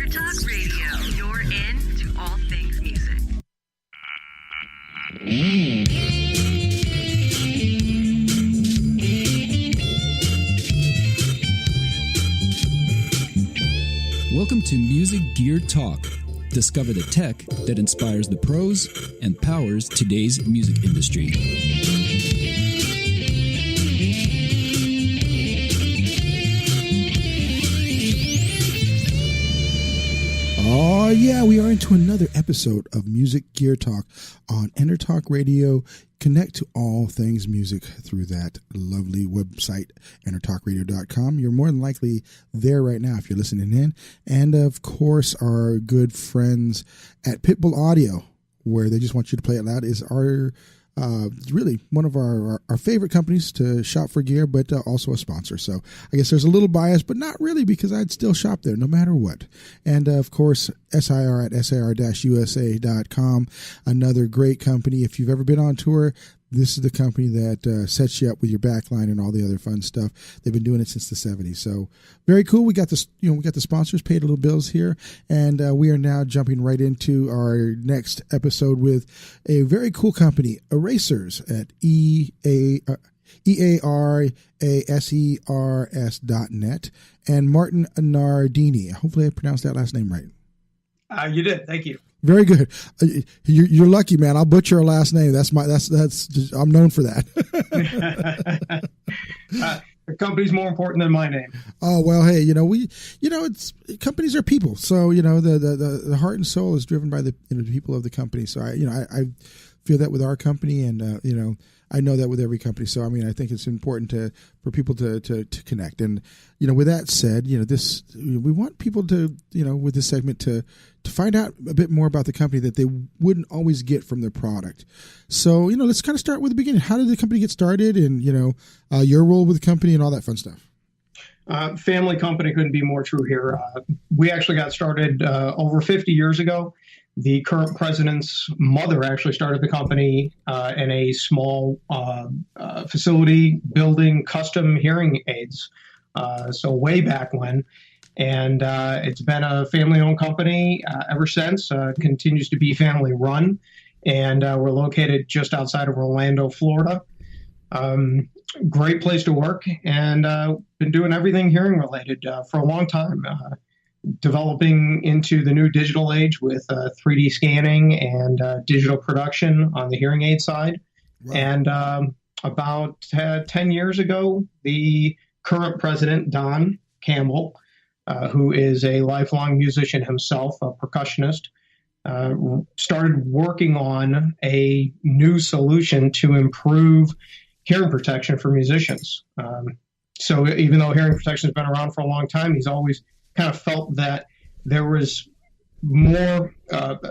Talk Radio. You're in to all things music. Welcome to Music Gear Talk. Discover the tech that inspires the pros and powers today's music industry. Oh, yeah, we are into another episode of Music Gear Talk on Enter Talk Radio. Connect to all things music through that lovely website, entertalkradio.com. You're more than likely there right now if you're listening in. And, of course, our good friends at Pitbull Audio, where they just want you to play it loud, is our really one of our favorite companies to shop for gear, but also a sponsor. So I guess there's a little bias, but not really, because I'd still shop there no matter what. And of course, SIR at SIR-USA.com, another great company. If you've ever been on tour, this is the company that sets you up with your backline and all the other fun stuff. They've been doing it since the 70s. So very cool. We got this, we got the sponsors, paid a little bills here, and we are now jumping right into our next episode with a very cool company, Earasers at EARASERS.net, and Martin Nardini. Hopefully I pronounced that last name right. You did. Thank you. Very good. You're lucky, man. I'll butcher a last name. That's I'm known for that. The company's more important than my name. Oh, well, hey, it's companies are people. So, the heart and soul is driven by the people of the company. So I feel that with our company, and I know that with every company. So, I think it's important for people to connect. And, with that said, we want people to, with this segment to find out a bit more about the company that they wouldn't always get from their product. So, let's kind of start with the beginning. How did the company get started, and, your role with the company and all that fun stuff? Family company couldn't be more true here. We actually got started over 50 years ago. The current president's mother actually started the company in a small facility building custom hearing aids. So way back when. And it's been a family-owned company ever since. Continues to be family-run. And we're located just outside of Orlando, Florida. Great place to work. And been doing everything hearing-related for a long time. Developing into the new digital age with 3D scanning and digital production on the hearing aid side. Wow. And about 10 years ago, the current president, Don Campbell, who is a lifelong musician himself, a percussionist, started working on a new solution to improve hearing protection for musicians. So even though hearing protection has been around for a long time, he's always kind of felt that there was more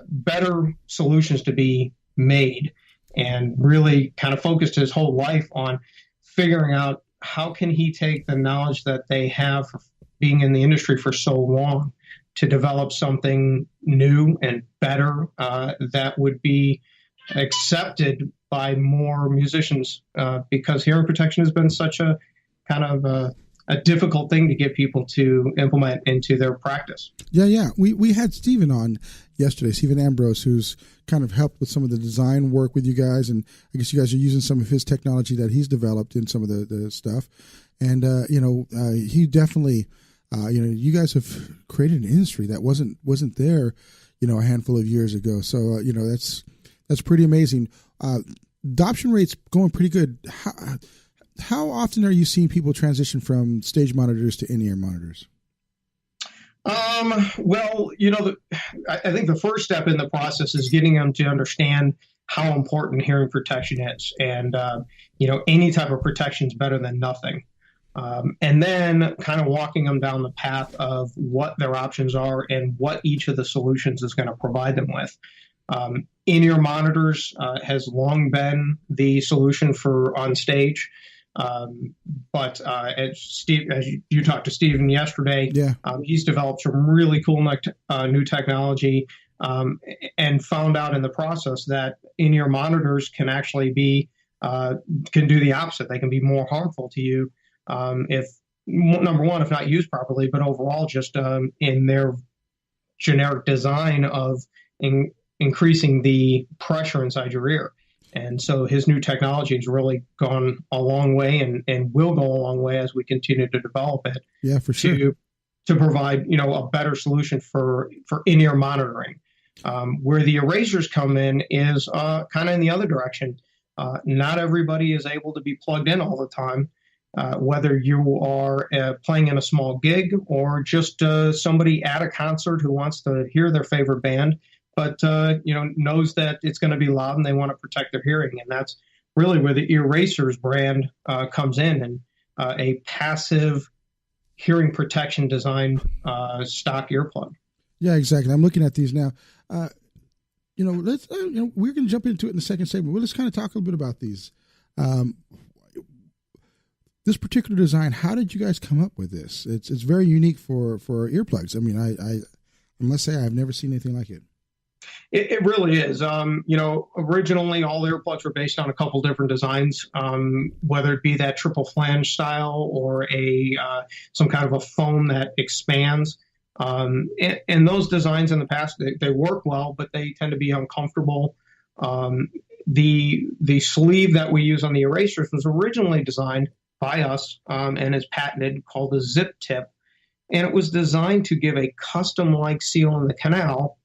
better solutions to be made, and really kind of focused his whole life on figuring out how can he take the knowledge that they have for being in the industry for so long to develop something new and better that would be accepted by more musicians, because hearing protection has been such a kind of a difficult thing to get people to implement into their practice. Yeah. We had Stephen on yesterday, Stephen Ambrose, who's kind of helped with some of the design work with you guys. And I guess you guys are using some of his technology that he's developed in some of the stuff. And, he definitely, you guys have created an industry that wasn't there, a handful of years ago. So, that's pretty amazing. Adoption rate's going pretty good. How often are you seeing people transition from stage monitors to InEar monitors? Well, I think the first step in the process is getting them to understand how important hearing protection is. And, any type of protection is better than nothing. And then kind of walking them down the path of what their options are and what each of the solutions is going to provide them with. InEar monitors has long been the solution for on stage. But as you talked to Steven yesterday, yeah. He's developed some really cool new technology and found out in the process that in-ear monitors can actually be can do the opposite. They can be more harmful to you if, number one, if not used properly, but overall just in their generic design of increasing the pressure inside your ear. And so his new technology has really gone a long way and will go a long way as we continue to develop it. Yeah, for sure. To provide, a better solution for in-ear monitoring. Where the Earasers come in is kind of in the other direction. Not everybody is able to be plugged in all the time, whether you are playing in a small gig or just somebody at a concert who wants to hear their favorite band, but knows that it's going to be loud and they want to protect their hearing. And that's really where the Earasers brand comes in, and a passive hearing protection design stock earplug. Yeah, exactly. I'm looking at these now. Let's we're going to jump into it in the second segment. Well, let's kind of talk a little bit about these. This particular design, how did you guys come up with this? It's very unique for earplugs. I mean, I must say I've never seen anything like it. It really is. Originally all earplugs were based on a couple different designs, whether it be that triple flange style or some kind of a foam that expands. And those designs in the past, they work well, but they tend to be uncomfortable. The sleeve that we use on the Earasers was originally designed by us and is patented, called a zip tip. And it was designed to give a custom-like seal in the canal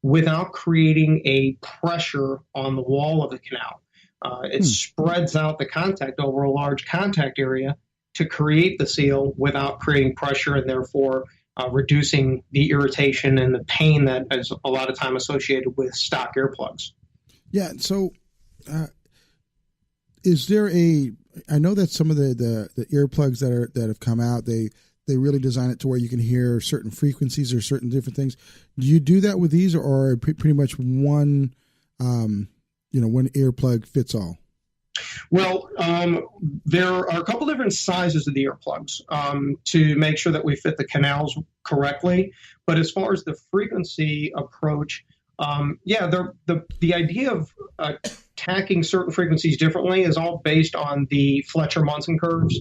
without creating a pressure on the wall of the canal. It spreads out the contact over a large contact area to create the seal without creating pressure, and therefore reducing the irritation and the pain that is a lot of time associated with stock earplugs. Yeah. So is there I know that some of the earplugs that have come out, they really design it to where you can hear certain frequencies or certain different things. Do you do that with these, or pretty much one earplug fits all? Well, there are a couple different sizes of the earplugs to make sure that we fit the canals correctly. But as far as the frequency approach, the idea of attacking certain frequencies differently is all based on the Fletcher-Munson curves,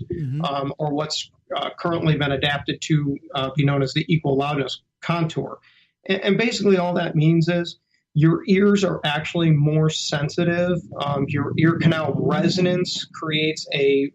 or what's currently been adapted to be known as the equal loudness contour. And basically all that means is your ears are actually more sensitive. Your ear canal resonance creates a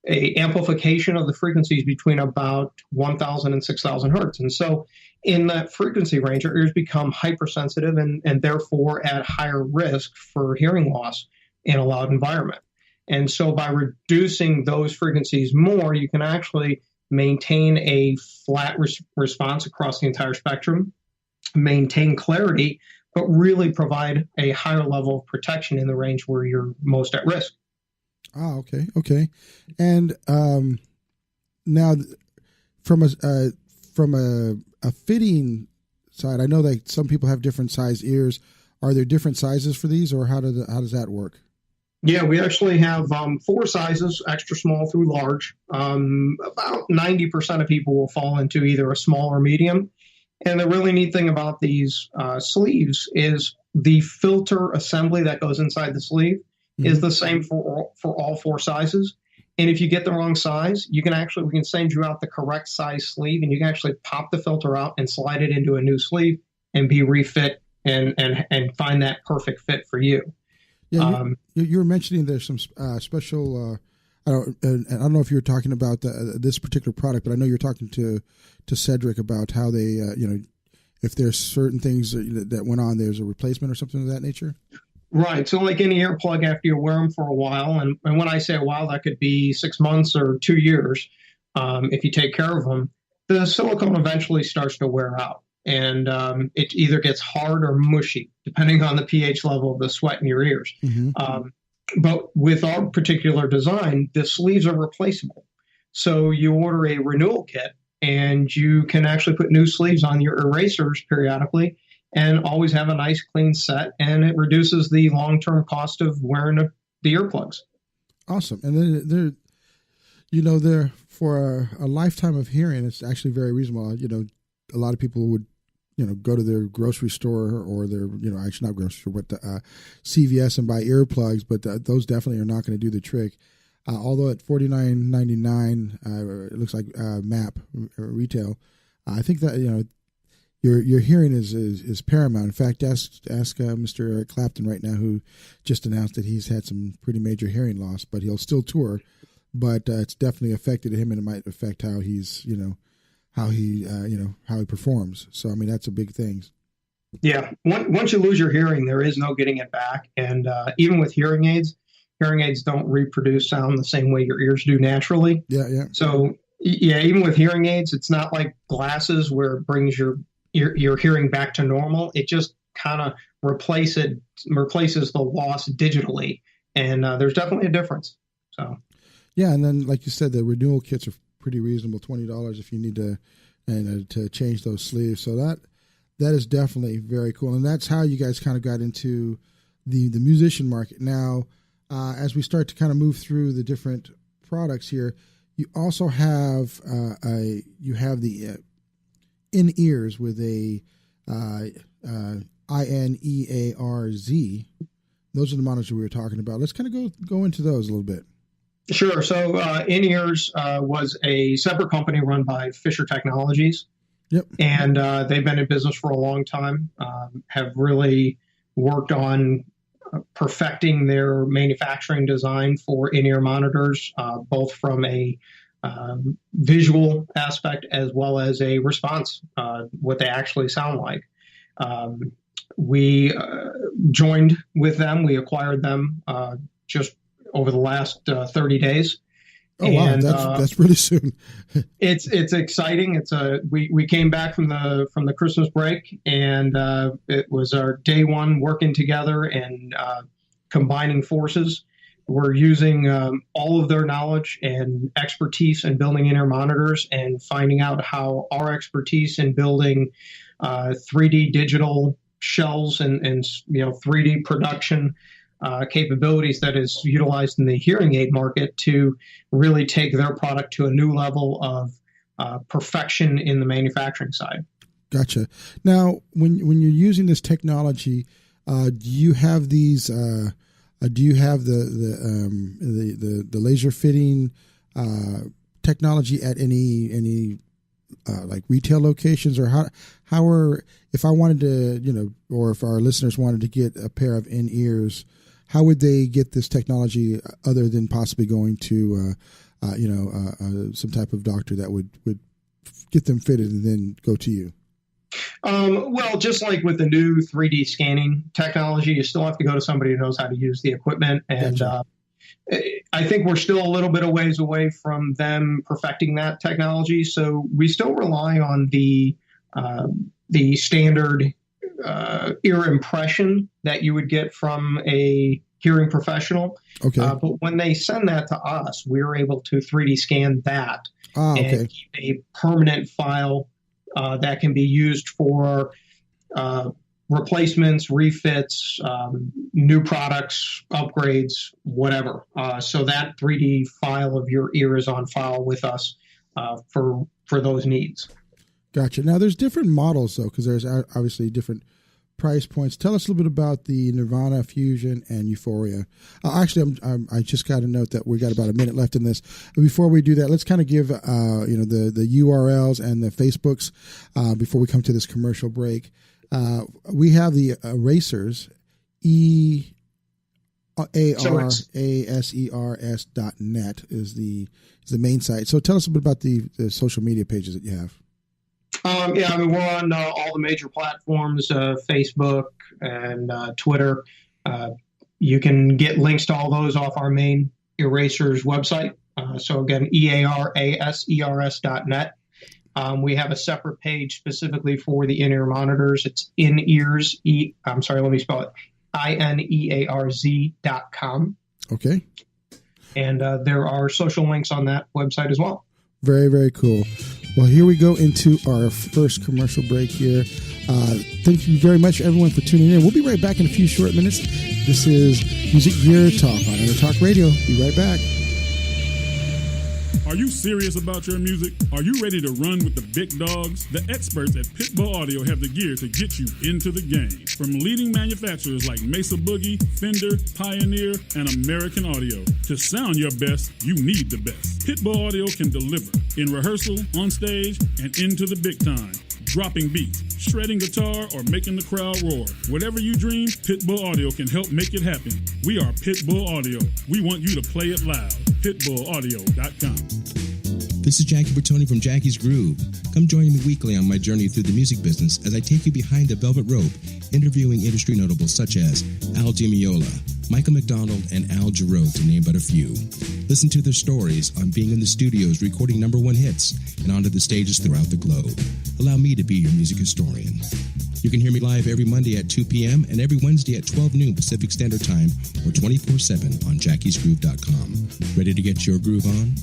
amplification of the frequencies between about 1,000 and 6,000 hertz. And so in that frequency range, our ears become hypersensitive and therefore at higher risk for hearing loss in a loud environment. And so by reducing those frequencies more, you can actually maintain a flat response across the entire spectrum, maintain clarity, but really provide a higher level of protection in the range where you're most at risk. Oh, okay. And now from a fitting side, I know that some people have different size ears. Are there different sizes for these, or how does that work? Yeah, we actually have 4 sizes, extra small through large. About 90% of people will fall into either a small or medium. And the really neat thing about these sleeves is the filter assembly that goes inside the sleeve is the same for all 4 sizes. And if you get the wrong size, we can send you out the correct size sleeve, and you can actually pop the filter out and slide it into a new sleeve and be refit and find that perfect fit for you. Yeah, you were mentioning there's some special. I don't know if you were talking about this particular product, but I know you're talking to Cedric about how they, if there's certain things that went on, there's a replacement or something of that nature. Right. So like any earplug, after you wear them for a while, and when I say a while, that could be 6 months or 2 years, if you take care of them, the silicone eventually starts to wear out. And it either gets hard or mushy, depending on the pH level of the sweat in your ears. But with our particular design, the sleeves are replaceable. So you order a renewal kit, and you can actually put new sleeves on your Earasers periodically and always have a nice clean set, and it reduces the long-term cost of wearing the earplugs. Awesome. And they're for a lifetime of hearing, it's actually very reasonable. A lot of people would, go to their grocery store or their, actually not grocery store, but CVS and buy earplugs, but those definitely are not going to do the trick. Although at $49.99, it looks like MAP retail, I think that, your hearing is paramount. In fact, ask Mr. Eric Clapton right now, who just announced that he's had some pretty major hearing loss, but he'll still tour. But it's definitely affected him, and it might affect how he's how he performs. So I mean, that's a big thing. Yeah, once you lose your hearing, there is no getting it back. And even with hearing aids don't reproduce sound the same way your ears do naturally. Yeah. So yeah, even with hearing aids, it's not like glasses where it brings your hearing back to normal. It just kind of replaces the loss digitally, and there's definitely a difference. So yeah, and then like you said, the renewal kits are pretty reasonable, $20 if you need to change those sleeves. So that is definitely very cool, and that's how you guys kind of got into the musician market. Now, as we start to kind of move through the different products here, you also have the InEars with a InEarz. Those are the monitors we were talking about. Let's kind of go into those a little bit. Sure. So InEars was a separate company run by Fisher Technologies. Yep. And they've been in business for a long time, have really worked on perfecting their manufacturing design for InEar monitors, both from a visual aspect as well as a response, what they actually sound like. We joined with them. We acquired them just over the last 30 days. Oh wow, and, that's really soon. It's exciting. We came back from the Christmas break, and it was our day one working together and combining forces. We're using all of their knowledge and expertise in building InEar monitors and finding out how our expertise in building 3D digital shells and 3D production capabilities that is utilized in the hearing aid market to really take their product to a new level of perfection in the manufacturing side. Gotcha. Now, when you're using this technology, do you have these? Do you have the laser fitting technology at any like retail locations, or how are, if I wanted to, or if our listeners wanted to get a pair of InEars, how would they get this technology other than possibly going to, some type of doctor that would get them fitted and then go to you? Well, just like with the new 3D scanning technology, you still have to go to somebody who knows how to use the equipment. And Gotcha. I think we're still a little bit of ways away from them perfecting that technology. So we still rely on the standard ear impression that you would get from a hearing professional. Okay. But when they send that to us, we're able to 3D scan that Okay. and keep a permanent file that can be used for replacements, refits, new products, upgrades, whatever. So that 3D file of your ear is on file with us for those needs. Gotcha. Now, there's different models, though, because there's obviously different price points. Tell us a little bit about the Nirvana, Fusion, and Euphoria. Actually, I just got a note that we got about a minute left in this. Before we do that, let's kind of give the URLs and the Facebooks before we come to this commercial break. We have the Earasers, EARASERS.net is the main site. So tell us a bit about the social media pages that you have. We're on all the major platforms, Facebook and Twitter. You can get links to all those off our main Earasers website. So again, EARASERS.net. We have a separate page specifically for the InEar monitors. It's InEars. Let me spell it. INEARZ.com. Okay. And there are social links on that website as well. Very, very cool. Well, here we go into our first commercial break here. Thank you very much, everyone, for tuning in. We'll be right back in a few short minutes. This is Music Gear Talk on NAMM Talk Radio. Be right back. Are you serious about your music? Are you ready to run with the big dogs? The experts at Pitbull Audio have the gear to get you into the game. From leading manufacturers like Mesa Boogie, Fender, Pioneer, and American Audio. To sound your best, you need the best. Pitbull Audio can deliver in rehearsal, on stage, and into the big time. Dropping beats, shredding guitar, or making the crowd roar. Whatever you dream, Pitbull Audio can help make it happen. We are Pitbull Audio. We want you to play it loud. PitbullAudio.com. This is Jackie Bertoni from Jackie's Groove. Come join me weekly on my journey through the music business as I take you behind the velvet rope, interviewing industry notables such as Al Di Meola, Michael McDonald, and Al Jarreau, to name but a few. Listen to their stories on being in the studios recording #1 hits and onto the stages throughout the globe. Allow me to be your music historian. You can hear me live every Monday at 2 p.m. and every Wednesday at 12 noon Pacific Standard Time or 24/7 on jackiesgroove.com. Ready to get your groove on?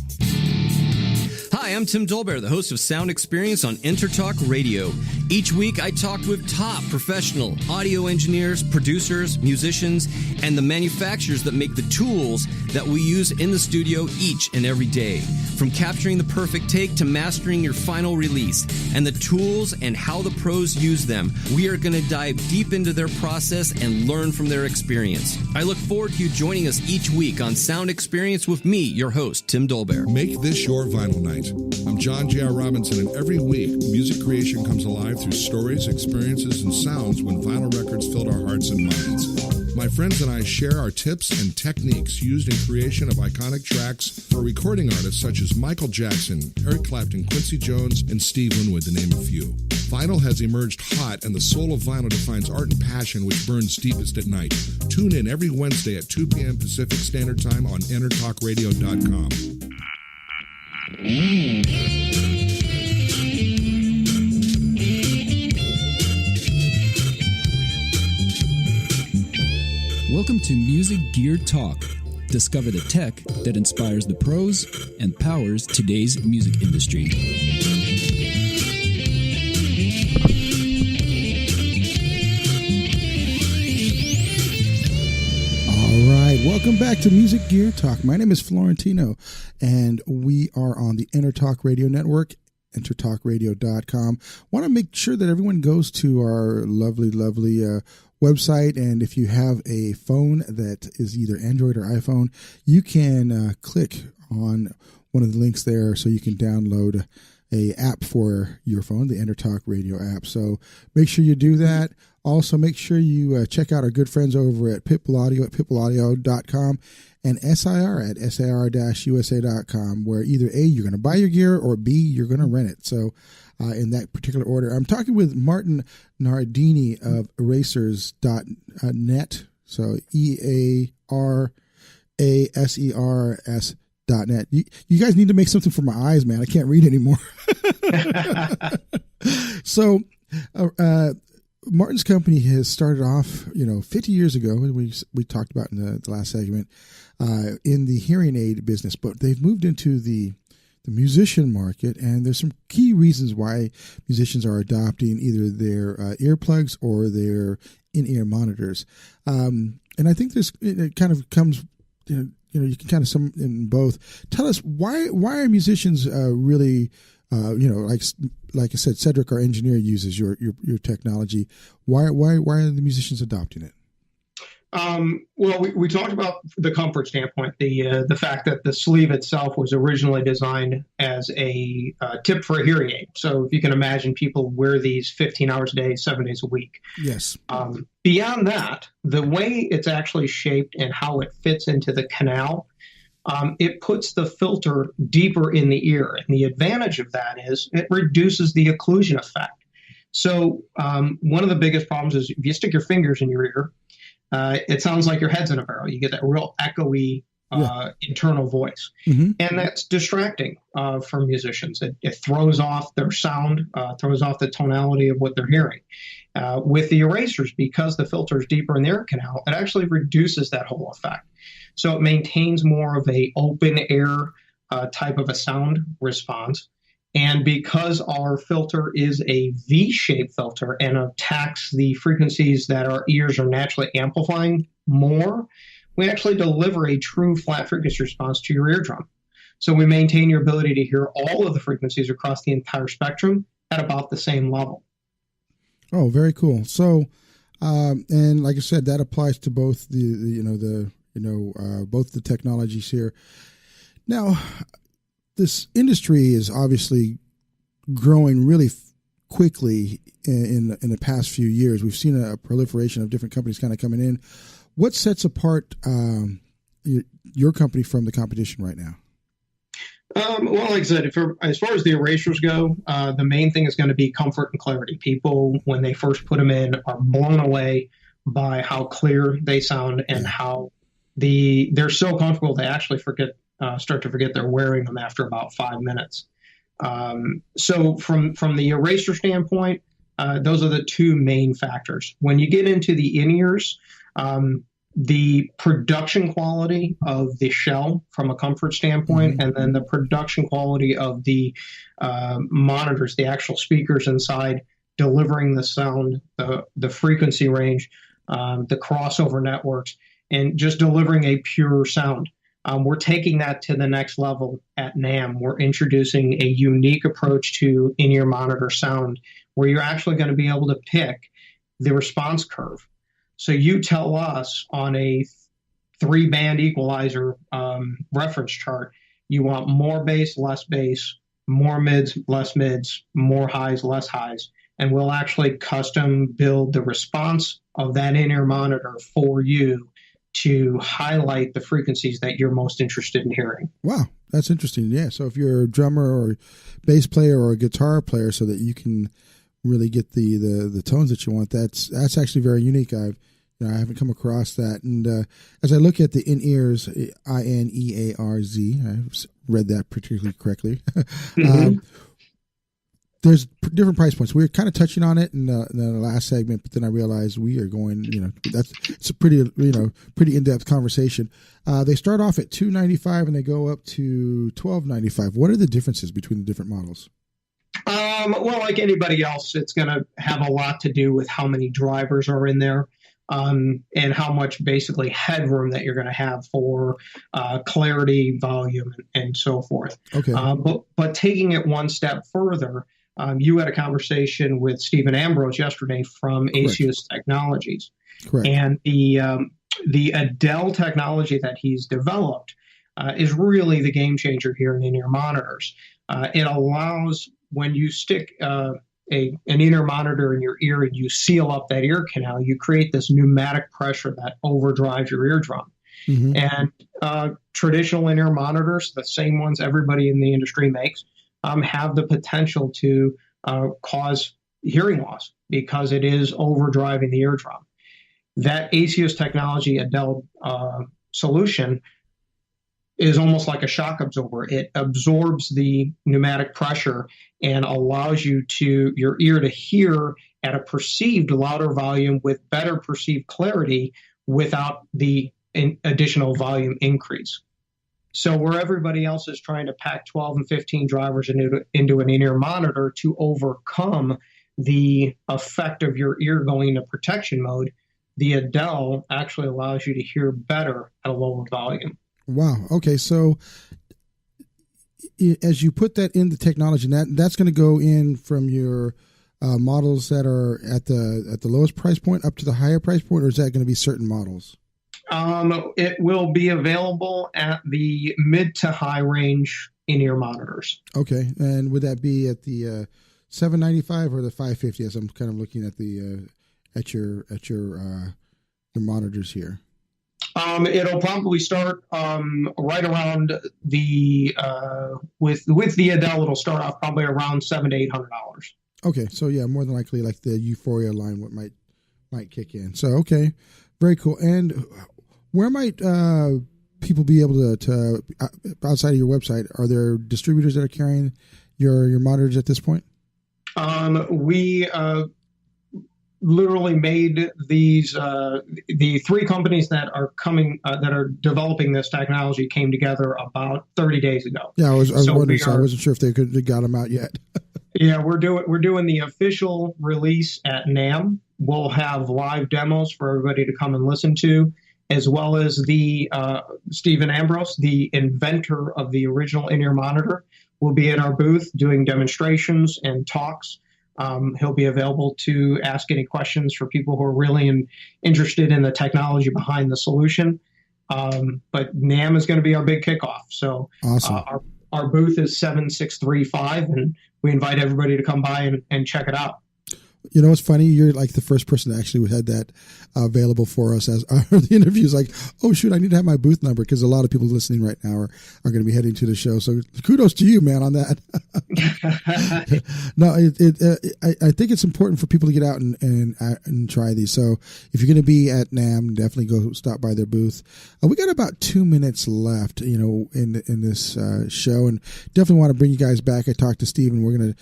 Hi, I'm Tim Dolbear, the host of Sound Experience on Intertalk Radio. Each week, I talk with top professional audio engineers, producers, musicians, and the manufacturers that make the tools that we use in the studio each and every day. From capturing the perfect take to mastering your final release, and the tools and how the pros use them, we are going to dive deep into their process and learn from their experience. I look forward to you joining us each week on Sound Experience with me, your host, Tim Dolbear. Make this your vinyl night. I'm John J.R. Robinson, and every week, music creation comes alive through stories, experiences, and sounds when vinyl records filled our hearts and minds. My friends and I share our tips and techniques used in creation of iconic tracks for recording artists such as Michael Jackson, Eric Clapton, Quincy Jones, and Steve Winwood, to name a few. Vinyl has emerged hot, and the soul of vinyl defines art and passion which burns deepest at night. Tune in every Wednesday at 2 p.m. Pacific Standard Time on EnterTalkRadio.com. Welcome to Music Gear Talk. Discover the tech that inspires the pros and powers today's music industry. All right, welcome back to Music Gear Talk. My name is Florentino, and we are on the Intertalk Radio Network, intertalkradio.com. Want to make sure that everyone goes to our lovely website, and if you have a phone that is either Android or iPhone, you can click on one of the links there so you can download a app for your phone, the Intertalk Radio app. So make sure you do that. Also, make sure you check out our good friends over at Pitbull Audio at pitbullaudio.com and SIR at SIR-USA.com, where either A, you're going to buy your gear, or B, you're going to rent it. So in that particular order, I'm talking with Martin Nardini of Earasers.net. So EARASERS.net. You guys need to make something for my eyes, man. I can't read anymore. So, Martin's company has started off, 50 years ago, we talked about in the last segment, in the hearing aid business, but they've moved into the musician market, and there's some key reasons why musicians are adopting either their earplugs or their in-ear monitors. And I think it kind of comes, you can kind of sum in both. Tell us why are musicians really, like I said, Cedric, our engineer, uses your technology. Why are the musicians adopting it? Well, we talked about the comfort standpoint, the fact that the sleeve itself was originally designed as a tip for a hearing aid. So if you can imagine, people wear these 15 hours a day, 7 days a week. Yes. Beyond that, the way it's actually shaped and how it fits into the canal, it puts the filter deeper in the ear. And the advantage of that is it reduces the occlusion effect. So one of the biggest problems is if you stick your fingers in your ear, it sounds like your head's in a barrel. You get that real echoey internal voice. Mm-hmm. And that's distracting for musicians. It throws off their sound, throws off the tonality of what they're hearing. With the erasers, because the filter is deeper in the ear canal, it actually reduces that whole effect. So it maintains more of a open air type of a sound response. And because our filter is a V-shaped filter and attacks the frequencies that our ears are naturally amplifying more, we actually deliver a true flat frequency response to your eardrum. So we maintain your ability to hear all of the frequencies across the entire spectrum at about the same level. Oh, very cool. So, and like I said, that applies to both both the technologies here. Now, this industry is obviously growing really quickly in the past few years. We've seen a proliferation of different companies kind of coming in. What sets apart your company from the competition right now? Well, like I said, as far as the erasers go, the main thing is going to be comfort and clarity. People, when they first put them in, are blown away by how clear they sound and how they're so comfortable they actually start to forget they're wearing them after about 5 minutes. So from the eraser standpoint, those are the two main factors. When you get into the in-ears, the production quality of the shell from a comfort standpoint, and then the production quality of the monitors, the actual speakers inside, delivering the sound, the frequency range, the crossover networks, and just delivering a pure sound. We're taking that to the next level at NAMM. We're introducing a unique approach to in-ear monitor sound where you're actually going to be able to pick the response curve. So you tell us on a 3-band equalizer reference chart, you want more bass, less bass, more mids, less mids, more highs, less highs, and we'll actually custom build the response of that in-ear monitor for you to highlight the frequencies that you're most interested in hearing. Wow, that's interesting. Yeah, so if you're a drummer or bass player or a guitar player, so that you can really get the tones that you want, that's actually very unique. I haven't come across that. And as I look at the in-ears, INEARZ, I've read that particularly correctly. There's different price points. We were kind of touching on it in the last segment, but then I realized we are going, it's a pretty in-depth conversation. They start off at $295 and they go up to $1,295. What are the differences between the different models? Well, like anybody else, it's going to have a lot to do with how many drivers are in there, and how much basically headroom that you're going to have for clarity, volume, and so forth. Okay. But taking it one step further, you had a conversation with Stephen Ambrose yesterday from Earasers Technologies. Correct. And the Adele technology that he's developed is really the game changer here in in-ear monitors. It allows, when you stick an in-ear monitor in your ear and you seal up that ear canal, you create this pneumatic pressure that overdrives your eardrum. And traditional in-ear monitors, the same ones everybody in the industry makes, have the potential to cause hearing loss because it is overdriving the eardrum. That Earasers Technology Adele solution is almost like a shock absorber. It absorbs the pneumatic pressure and allows your ear to hear at a perceived louder volume with better perceived clarity without the additional volume increase. So where everybody else is trying to pack 12 and 15 drivers into an in-ear monitor to overcome the effect of your ear going into protection mode, the Adele actually allows you to hear better at a lower volume. Wow. Okay. So as you put that in the technology, that's going to go in from your models that are at the lowest price point up to the higher price point, or is that going to be certain models? It will be available at the mid to high range in-ear monitors. Okay. And would that be at the $795 or the $550? As I'm kind of looking at the at your monitors here. It'll probably start right around the with the Adele. It'll start off probably around $700 to $800. Okay, so yeah, more than likely, like the Euphoria line, what might kick in. So okay, very cool. And where might people be able to outside of your website? Are there distributors that are carrying your monitors at this point? We literally made these the three companies that are developing this technology came together about 30 days ago. Yeah, I was wondering, so I wasn't sure if they got them out yet. Yeah, we're doing the official release at NAMM. We'll have live demos for everybody to come and listen to, as well as the Stephen Ambrose, the inventor of the original in-ear monitor, will be at our booth doing demonstrations and talks. He'll be available to ask any questions for people who are really interested in the technology behind the solution. But NAMM is going to be our big kickoff. So awesome. Our booth is 7635, and we invite everybody to come by and check it out. You know what's funny? You're like the first person that actually had that available for us as the interviews. Like, oh shoot, I need to have my booth number, because a lot of people listening right now are going to be heading to the show. So kudos to you, man, on that. No, I think it's important for people to get out and try these. So if you're going to be at NAMM, definitely go stop by their booth. We got about 2 minutes left, in this show, and definitely want to bring you guys back. I talked to Steve, and we're gonna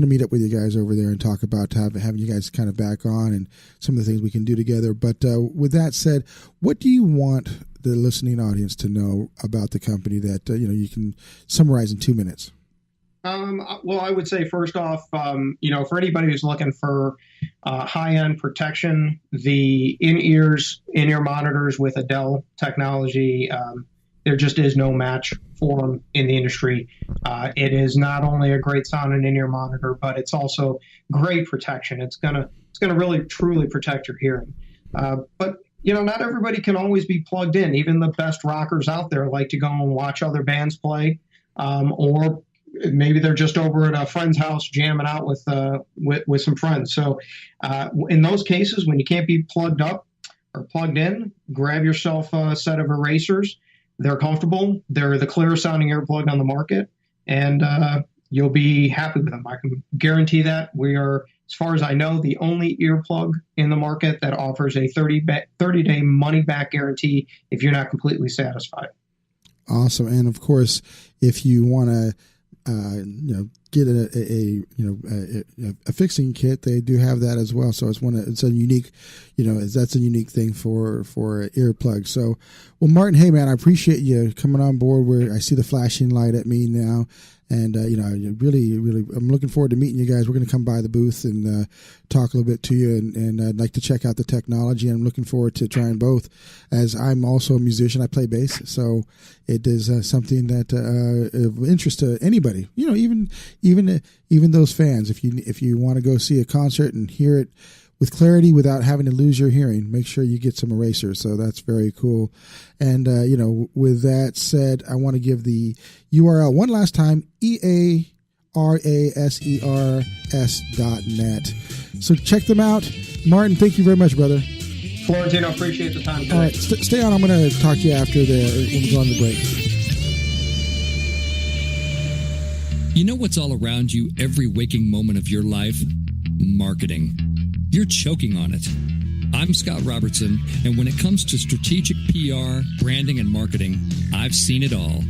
meet up with you guys over there and talk about having you guys kind of back on and some of the things we can do together. But with that said, what do you want the listening audience to know about the company that you can summarize in 2 minutes? Well, I would say first off, for anybody who's looking for high-end protection, the InEar monitors with Adele Technology, there just is no match for them in the industry. It is not only a great sound and in-ear monitor, but it's also great protection. It's gonna really truly protect your hearing. But not everybody can always be plugged in. Even the best rockers out there like to go and watch other bands play, or maybe they're just over at a friend's house jamming out with some friends. So in those cases, when you can't be plugged up or plugged in, grab yourself a set of Earasers. They're comfortable. They're the clearest sounding earplug on the market, and you'll be happy with them. I can guarantee that. We are, as far as I know, the only earplug in the market that offers a 30-day money-back guarantee if you're not completely satisfied. Awesome. And of course, if you want to get a fixing kit, they do have that as well. So it's a unique, that's a unique thing for earplugs. So, well, Martin, hey man, I appreciate you coming on board. Where I see the flashing light at me now, and really, I'm looking forward to meeting you guys. We're going to come by the booth and talk a little bit to you, and I'd like to check out the technology. I'm looking forward to trying both, as I'm also a musician. I play bass, so it is something that of interest to anybody. Even those fans. If you want to go see a concert and hear it with clarity without having to lose your hearing, make sure you get some Earasers. So that's very cool. And, with that said, I want to give the URL one last time, earasers.net. So check them out. Martin, thank you very much, brother. Florentino, appreciate the time. All right, stay on. I'm going to talk to you after when we go on the break. You know what's all around you every waking moment of your life? Marketing. You're choking on it. I'm Scott Robertson, and when it comes to strategic PR, branding, and marketing, I've seen it all.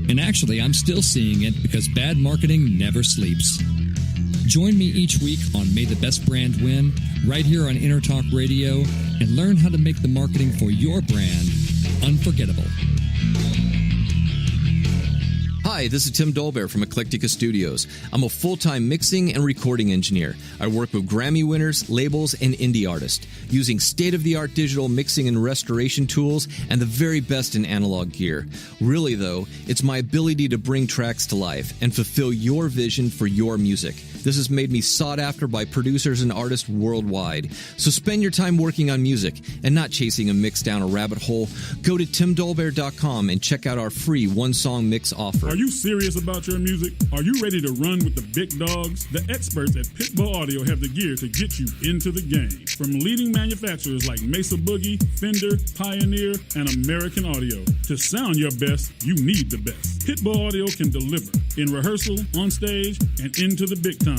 And actually, I'm still seeing it because bad marketing never sleeps. Join me each week on May the Best Brand Win, right here on InNear Talk Radio, and learn how to make the marketing for your brand unforgettable. Hi, this is Tim Dolbear from Eclectica Studios. I'm a full-time mixing and recording engineer. I work with Grammy winners, labels, and indie artists, using state-of-the-art digital mixing and restoration tools and the very best in analog gear. Really, though, it's my ability to bring tracks to life and fulfill your vision for your music. This has made me sought after by producers and artists worldwide. So spend your time working on music and not chasing a mix down a rabbit hole. Go to timdolbear.com and check out our free one-song mix offer. Are you serious about your music? Are you ready to run with the big dogs? The experts at Pitbull Audio have the gear to get you into the game. From leading manufacturers like Mesa Boogie, Fender, Pioneer, and American Audio. To sound your best, you need the best. Pitbull Audio can deliver in rehearsal, on stage, and into the big time.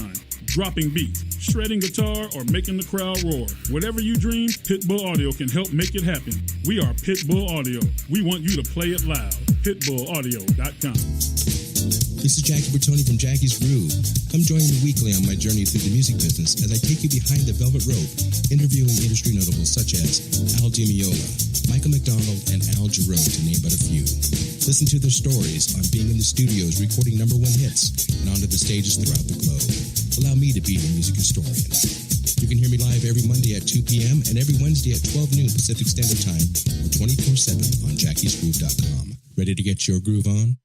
Dropping beats, shredding guitar, or making the crowd roar. Whatever you dream, Pitbull Audio can help make it happen. We are Pitbull Audio. We want you to play it loud. PitbullAudio.com. This is Jackie Bertoni from Jackie's Groove. Come join me weekly on my journey through the music business as I take you behind the velvet rope, interviewing industry notables such as Adele Technology, Michael McDonald, and Al Jarreau, to name but a few. Listen to their stories on being in the studios recording #1 hits and onto the stages throughout the globe. Allow me to be your music historian. You can hear me live every Monday at 2 p.m. and every Wednesday at 12 noon Pacific Standard Time or 24/7 on jackiesgroove.com. Ready to get your groove on?